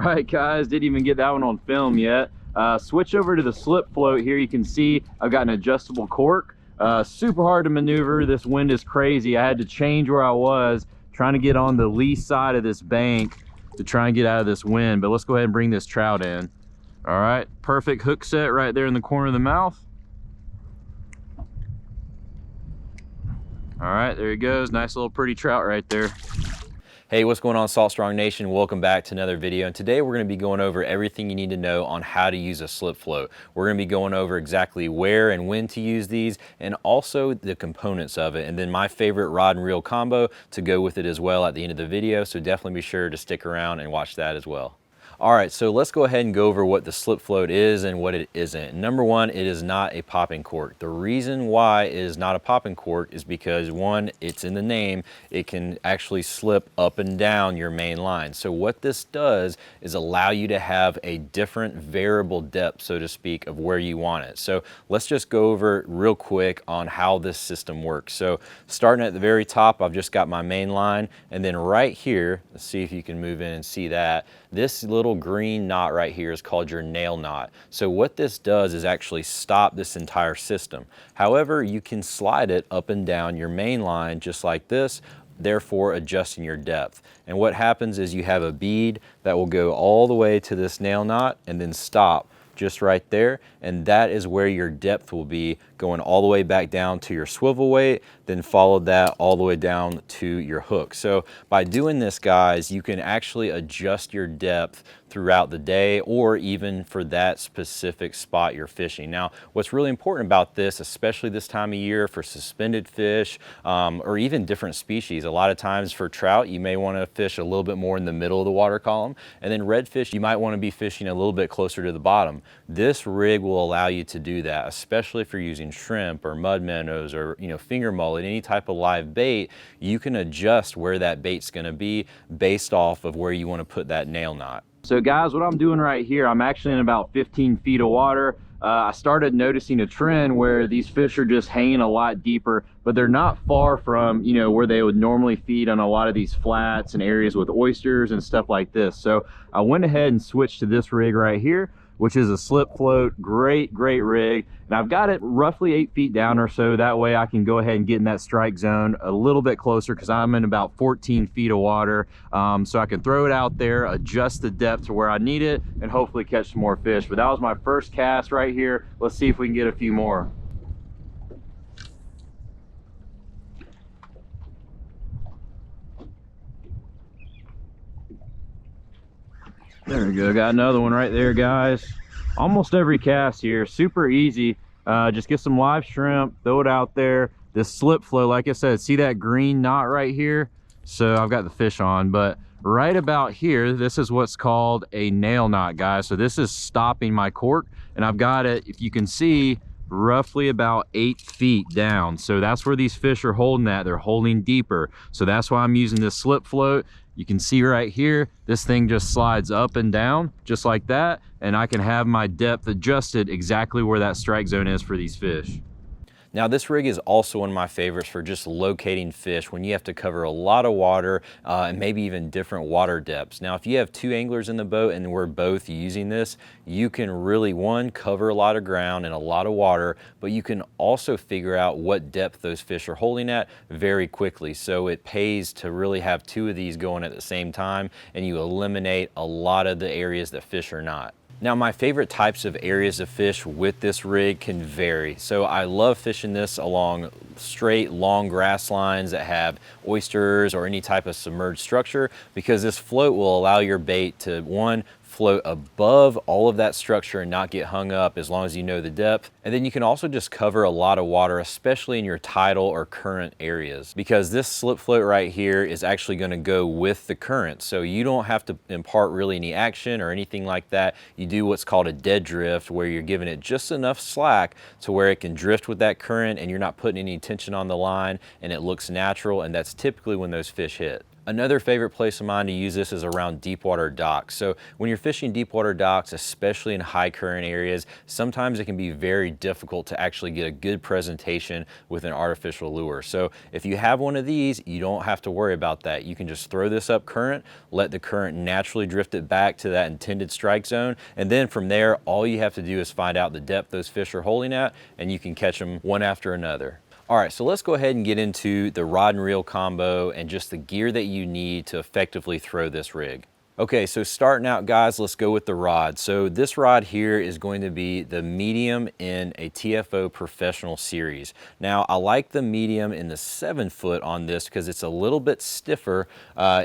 right, guys, didn't even get that one on film yet. Switch over to the slip float here. You can see I've got an adjustable cork. Super hard to maneuver. This wind is crazy. I had to change where I was, trying to get on the lee side of this bank to try and get out of this wind. But let's go ahead and bring this trout in. All right, perfect hook set right there in the corner of the mouth. All right, there he goes. Nice little pretty trout right there. Hey, what's going on, Salt Strong Nation? Welcome back to another video. And today we're going to be going over everything you need to know on how to use a slip float. We're going to be going over exactly where and when to use these, and also the components of it, and then my favorite rod and reel combo to go with it as well at the end of the video. So definitely be sure to stick around and watch that as well. All right, so let's go ahead and go over what the slip float is and what it isn't. Number one, it is not a popping cork. The reason why it is not a popping cork is because, one, it's in the name. It can actually slip up and down your main line. So what this does is allow you to have a different variable depth, so to speak, of where you want it. So let's just go over real quick on how this system works. So starting at the very top, I've just got my main line, and then right here, let's see if you can move in and see that. This little green knot right here is called your nail knot. So what this does is actually stop this entire system. However, you can slide it up and down your main line just like this, therefore adjusting your depth. And what happens is you have a bead that will go all the way to this nail knot and then stop just right there, and that is where your depth will be, going all the way back down to your swivel weight, then followed that all the way down to your hook. So by doing this, guys, you can actually adjust your depth throughout the day, or even for that specific spot you're fishing. Now, what's really important about this, especially this time of year for suspended fish, or even different species, a lot of times for trout, you may want to fish a little bit more in the middle of the water column, and then redfish, you might want to be fishing a little bit closer to the bottom. This rig will allow you to do that, especially if you're using shrimp or mud minnows or finger mullet, any type of live bait. You can adjust where that bait's going to be based off of where you want to put that nail knot. So guys, what I'm doing right here, I'm actually in about 15 feet of water. I started noticing a trend where these fish are just hanging a lot deeper, but they're not far from, where they would normally feed on a lot of these flats and areas with oysters and stuff like this. So I went ahead and switched to this rig right here, which is a slip float. Great rig. And I've got it roughly 8 feet down or so. That way I can go ahead and get in that strike zone a little bit closer, because I'm in about 14 feet of water. So I can throw it out there, adjust the depth to where I need it, and hopefully catch some more fish. But that was my first cast right here. Let's see if we can get a few more. There we go, got another one right there, guys. Almost every cast here, super easy. Just get some live shrimp, throw it out there. This slip flow, like I said, see that green knot right here? So I've got the fish on, but right about here, this is what's called a nail knot, guys. So this is stopping my cork, and I've got it, if you can see, roughly about 8 feet down. So that's where these fish are holding at. They're holding deeper. So that's why I'm using this slip float. You can see right here, this thing just slides up and down just like that, and I can have my depth adjusted exactly where that strike zone is for these fish. Now, this rig is also one of my favorites for just locating fish when you have to cover a lot of water and maybe even different water depths. Now, if you have two anglers in the boat and we're both using this, you can really, one, cover a lot of ground and a lot of water, but you can also figure out what depth those fish are holding at very quickly. So it pays to really have two of these going at the same time, and you eliminate a lot of the areas that fish are not. Now, my favorite types of areas of fish with this rig can vary. So I love fishing this along straight, long grass lines that have oysters or any type of submerged structure, because this float will allow your bait to, one, float above all of that structure and not get hung up as long as you know the depth. And then you can also just cover a lot of water, especially in your tidal or current areas, because this slip float right here is actually going to go with the current. So you don't have to impart really any action or anything like that. You do what's called a dead drift, where you're giving it just enough slack to where it can drift with that current and you're not putting any tension on the line, and it looks natural, and that's typically when those fish hit. Another favorite place of mine to use this is around deep water docks. So when you're fishing deep water docks, especially in high current areas, sometimes it can be very difficult to actually get a good presentation with an artificial lure. So if you have one of these, you don't have to worry about that. You can just throw this up current, let the current naturally drift it back to that intended strike zone, and then from there, all you have to do is find out the depth those fish are holding at, and you can catch them one after another. All right, so let's go ahead and get into the rod and reel combo and just the gear that you need to effectively throw this rig. Okay, so starting out, guys, let's go with the rod. So this rod here is going to be the medium in a TFO Professional Series. Now, I like the medium in the 7-foot on this because it's a little bit stiffer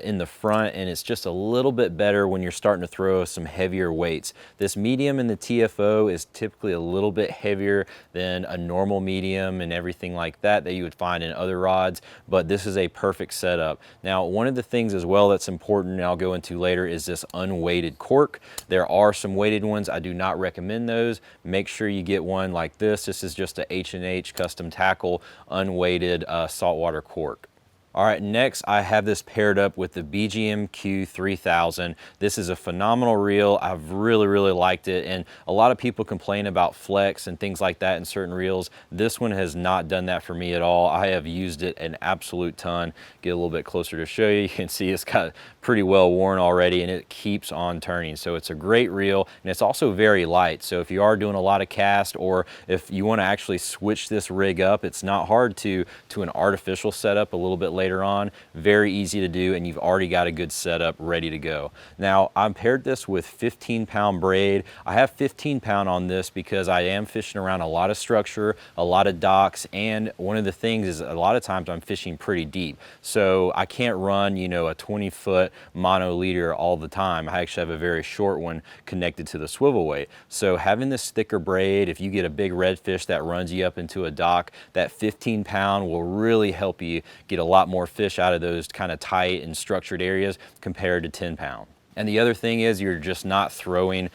in the front, and it's just a little bit better when you're starting to throw some heavier weights. This medium in the TFO is typically a little bit heavier than a normal medium and everything like that you would find in other rods, but this is a perfect setup. Now, one of the things as well that's important, and I'll go into later, is this unweighted cork. There are some weighted ones. I do not recommend those. Make sure you get one like this. This is just a H&H Custom Tackle unweighted saltwater cork. All right, next I have this paired up with the BGM Q3000. This is a phenomenal reel. I've really liked it, and a lot of people complain about flex and things like that in certain reels. This one has not done that for me at all. I have used it an absolute ton. Get a little bit closer to show you. You can see it's got pretty well worn already, and it keeps on turning. So it's a great reel, and it's also very light. So if you are doing a lot of cast, or if you want to actually switch this rig up, it's not hard to an artificial setup a little bit later on. Very easy to do, and you've already got a good setup ready to go. Now, I've paired this with 15-pound braid. I have 15-pound on this because I am fishing around a lot of structure, a lot of docks, and one of the things is a lot of times I'm fishing pretty deep. So I can't run, you know, a 20-foot mono leader all the time. I actually have a very short one connected to the swivel weight. So having this thicker braid, if you get a big redfish that runs you up into a dock, that 15-pound will really help you get a lot more fish out of those kind of tight and structured areas compared to 10-pound. And the other thing is you're just not throwing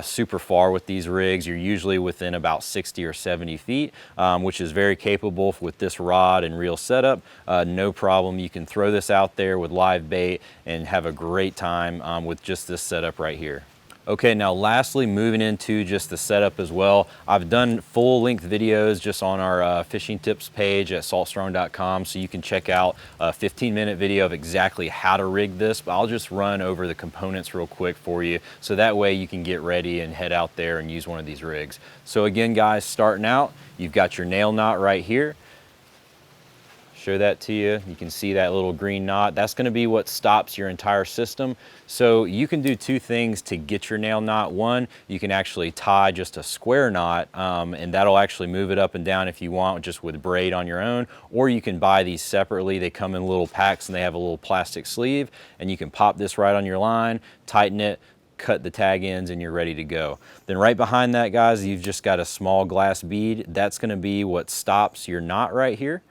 super far with these rigs. You're usually within about 60 or 70 feet, which is very capable with this rod and reel setup. No problem. You can throw this out there with live bait and have a great time with just this setup right here. Okay, now lastly, moving into just the setup as well. I've done full length videos just on our fishing tips page at saltstrong.com, so you can check out a 15-minute video of exactly how to rig this, but I'll just run over the components real quick for you, so that way you can get ready and head out there and use one of these rigs. So again, guys, starting out, you've got your nail knot right here. Show that to you. You can see that little green knot. That's going to be what stops your entire system. So you can do two things to get your nail knot. One, you can actually tie just a square knot, and that'll actually move it up and down if you want, just with braid on your own, or you can buy these separately. They come in little packs and they have a little plastic sleeve, and you can pop this right on your line, tighten it, cut the tag ends, and you're ready to go. Then right behind that, guys, you've just got a small glass bead. That's going to be what stops your knot right here.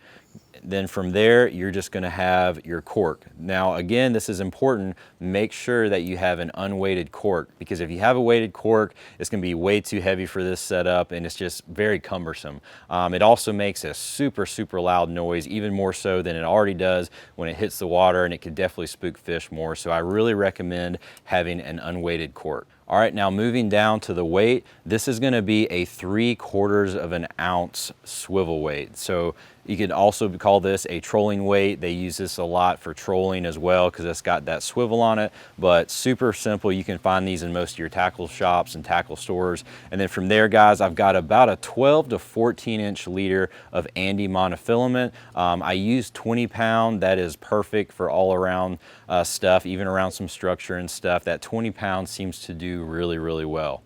Then from there, you're just going to have your cork. Now, again, this is important. Make sure that you have an unweighted cork, because if you have a weighted cork, it's going to be way too heavy for this setup, and it's just very cumbersome. It also makes a super loud noise, even more so than it already does when it hits the water, and it could definitely spook fish more. So I really recommend having an unweighted cork. All right, now moving down to the weight, this is going to be a 3/4 ounce swivel weight. So you could also call this a trolling weight. They use this a lot for trolling as well because it's got that swivel on it, but super simple. You can find these in most of your tackle shops and tackle stores. And then from there, guys, I've got about a 12 to 14 inch leader of Andy monofilament. I use 20-pound. That is perfect for all around stuff, even around some structure and stuff. That 20-pound seems to do really well.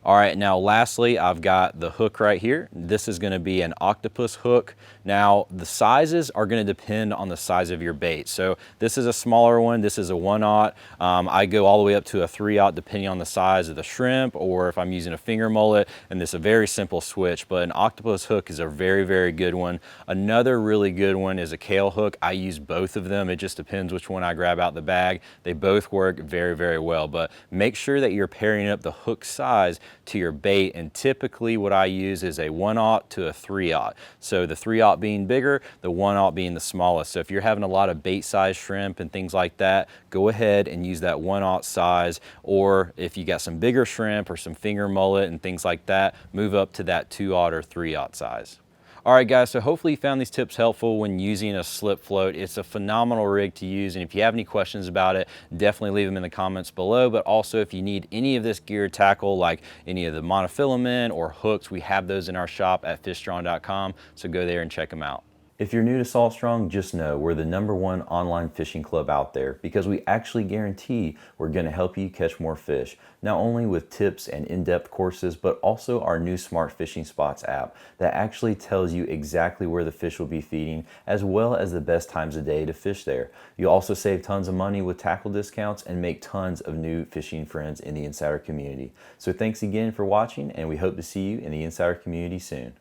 All right, now lastly, I've got the hook right here. This is going to be an octopus hook. Now, the sizes are going to depend on the size of your bait. So this is a smaller one. This is a 1/0. I go all the way up to a 3/0 depending on the size of the shrimp, or if I'm using a finger mullet, and this is a very simple switch, but an octopus hook is a very good one. Another really good one is a Kahle hook. I use both of them. It just depends which one I grab out the bag. They both work very well, but make sure that you're pairing up the hook size to your bait. And typically what I use is a 1/0 to a 3/0. So the 3/0 being bigger, the 1/0 being the smallest. So if you're having a lot of bait size shrimp and things like that, go ahead and use that 1/0 size. Or if you got some bigger shrimp or some finger mullet and things like that, move up to that 2/0 or 3/0 size. All right, guys, so hopefully you found these tips helpful when using a slip float. It's a phenomenal rig to use, and if you have any questions about it, definitely leave them in the comments below. But also, if you need any of this gear tackle, like any of the monofilament or hooks, we have those in our shop at fishstrong.com, so go there and check them out. If you're new to Salt Strong, just know we're the #1 online fishing club out there because we actually guarantee we're going to help you catch more fish, not only with tips and in-depth courses, but also our new Smart Fishing Spots app that actually tells you exactly where the fish will be feeding, as well as the best times of day to fish there. You'll also save tons of money with tackle discounts and make tons of new fishing friends in the Insider community. So thanks again for watching, and we hope to see you in the Insider community soon.